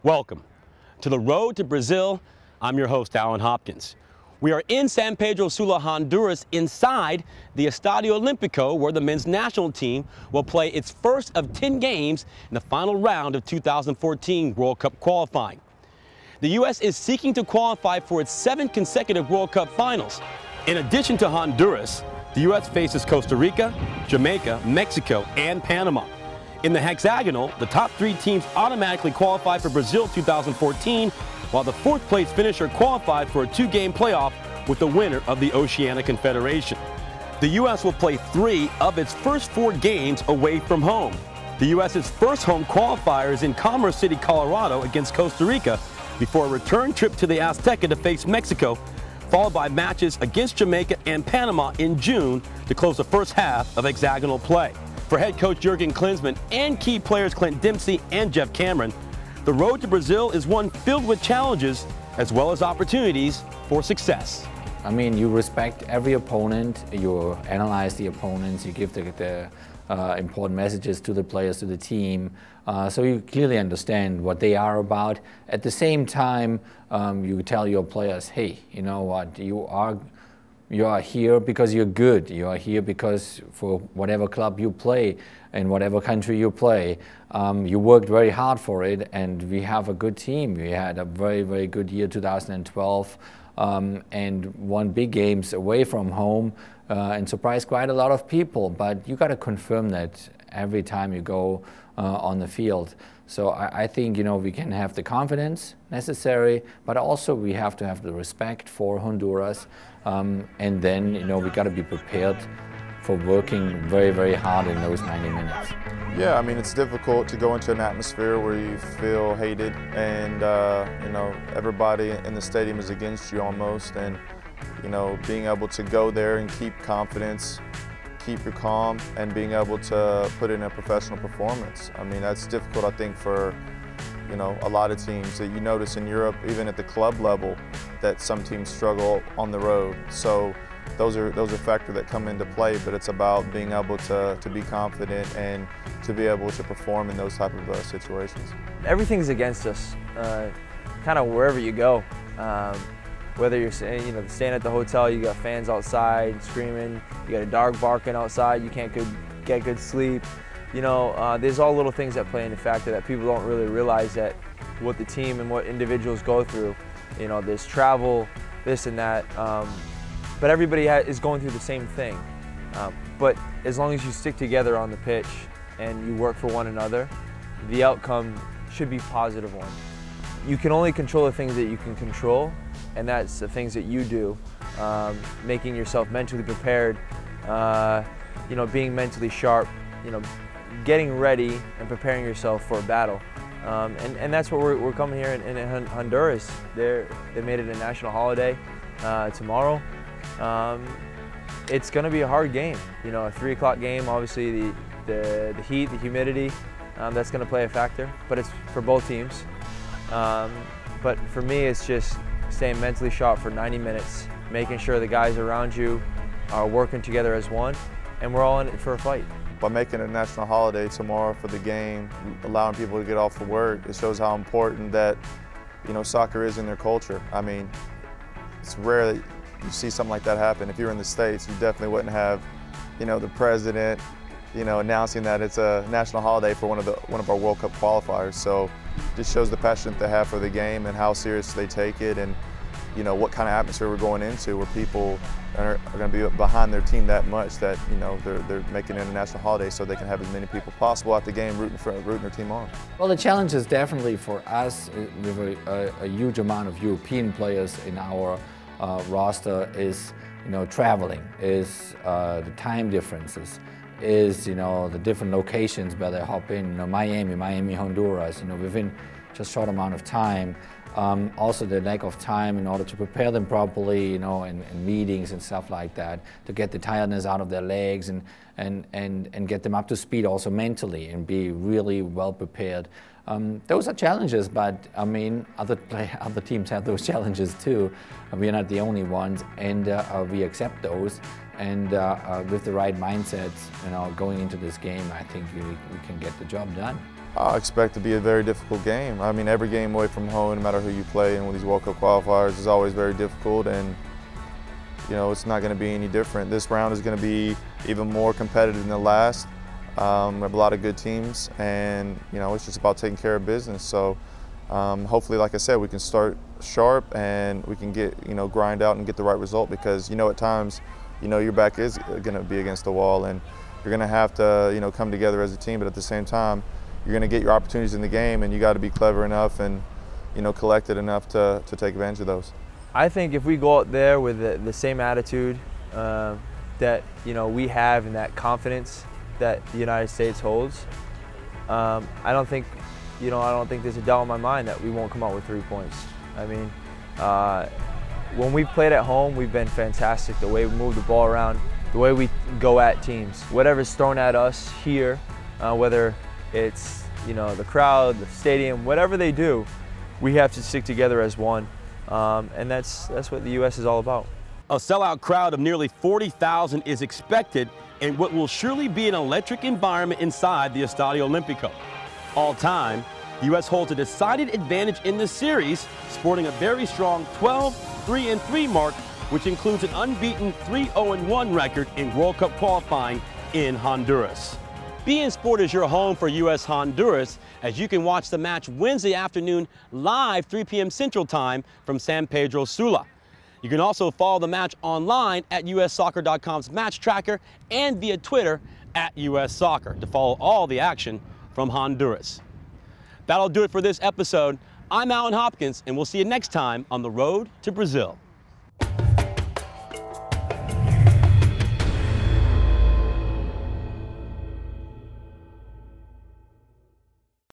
Welcome to the road to Brazil. I'm your host, Alan Hopkins. We are in San Pedro Sula, Honduras, inside the Estadio Olímpico, where the men's national team will play its first of 10 games in the final round of 2014 World Cup qualifying. The U.S. is seeking to qualify for its 7th consecutive World Cup finals. In addition to Honduras, the U.S. faces Costa Rica, Jamaica, Mexico, and Panama. In the Hexagonal, the top 3 teams automatically qualify for Brazil 2014, while the 4th place finisher qualified for a 2-game playoff with the winner of the Oceania Confederation. The U.S. will play 3 of its first 4 games away from home. The U.S.'s first home qualifier is in Commerce City, Colorado against Costa Rica before a return trip to the Azteca to face Mexico, followed by matches against Jamaica and Panama in June to close the first half of hexagonal play. For head coach Jurgen Klinsmann and key players Clint Dempsey and Jeff Cameron, the road to Brazil is one filled with challenges as well as opportunities for success. I mean, you respect every opponent, you analyze the opponents, you give the important messages to the players, to the team, so you clearly understand what they are about. At the same time, you tell your players, hey, you know what, you are here because you're good. You are here because for whatever club you play, in whatever country you play, you worked very hard for it, and we have a good team. We had a very, very good year 2012 and won big games away from home and surprised quite a lot of people. But you got to confirm that every time you go on the field. So I think, you know, we can have the confidence necessary, but also we have to have the respect for Honduras. And then, you know, we got to be prepared for working very, very hard in those 90 minutes. Yeah, I mean, it's difficult to go into an atmosphere where you feel hated and, you know, everybody in the stadium is against you almost. And, you know, being able to go there and keep confidence, keep your calm, and being able to put in a professional performance. I mean, that's difficult, I think, for, you know, a lot of teams that you notice in Europe, even at the club level, that some teams struggle on the road. So those are factors that come into play, but it's about being able to be confident and to be able to perform in those type of situations. Everything's against us, kind of wherever you go. Whether you're staying at the hotel, you got fans outside screaming, you got a dog barking outside, you can't get good sleep. You know, there's all little things that play into factor that people don't really realize that what the team and what individuals go through. You know, there's travel, this and that, but everybody is going through the same thing. But as long as you stick together on the pitch and you work for one another, the outcome should be a positive one. You can only control the things that you can control, and that's the things that you do, making yourself mentally prepared, you know, being mentally sharp, you know, getting ready and preparing yourself for a battle. And that's what we're coming here in Honduras. They made it a national holiday tomorrow. It's going to be a hard game. You know, a 3 o'clock game, obviously the heat, the humidity, that's going to play a factor, but it's for both teams. But for me, it's just staying mentally sharp for 90 minutes, making sure the guys around you are working together as one, and we're all in it for a fight. By making it a national holiday tomorrow for the game, allowing people to get off of work, it shows how important that, you know, soccer is in their culture. I mean, it's rare that you see something like that happen. If you're in the States, you definitely wouldn't have, you know, the president, you know, announcing that it's a national holiday for one of our World Cup qualifiers. So it just shows the passion that they have for the game and how serious they take it, and, you know, what kind of atmosphere we're going into, where people are going to be behind their team that much that, you know, they're making it a national holiday so they can have as many people possible at the game rooting their team on. Well, the challenge is definitely for us, with a huge amount of European players in our roster, is, you know, traveling, is the time differences, is, you know, the different locations where they hop in, you know, Miami, Honduras, you know, within just a short amount of time. Also the lack of time in order to prepare them properly, you know, in meetings and stuff like that, to get the tiredness out of their legs and get them up to speed also mentally and be really well prepared. Those are challenges, but I mean, other teams have those challenges too. We're not the only ones, and we accept those. And with the right mindset, you know, going into this game, I think we can get the job done. I expect it to be a very difficult game. I mean, every game away from home, no matter who you play in with these World Cup qualifiers, is always very difficult, and you know, it's not going to be any different. This round is going to be even more competitive than the last. We have a lot of good teams, and you know, it's just about taking care of business. So hopefully, like I said, we can start sharp and we can get, you know, grind out and get the right result, because you know, at times, you know, your back is going to be against the wall, and you're going to have to, you know, come together as a team. But at the same time, you're going to get your opportunities in the game, and you got to be clever enough and, you know, collected enough to take advantage of those. I think if we go out there with the same attitude that, you know, we have, and that confidence that the United States holds, I don't think there's a doubt in my mind that we won't come out with 3 points. I mean, when we've played at home, we've been fantastic. The way we move the ball around, the way we go at teams, whatever's thrown at us here, whether it's, you know, the crowd, the stadium, whatever they do, we have to stick together as one, and that's what the U.S. is all about. A sellout crowd of nearly 40,000 is expected in what will surely be an electric environment inside the Estadio Olímpico. All time, the U.S. holds a decided advantage in the series, sporting a very strong 12-3-3 mark, which includes an unbeaten 3-0-1 record in World Cup qualifying in Honduras. beIN Sport is your home for U.S.-Honduras, as you can watch the match Wednesday afternoon live 3 p.m. Central Time from San Pedro Sula. You can also follow the match online at USsoccer.com's match tracker and via Twitter at USsoccer to follow all the action from Honduras. That'll do it for this episode. I'm Alan Hopkins, and we'll see you next time on the road to Brazil.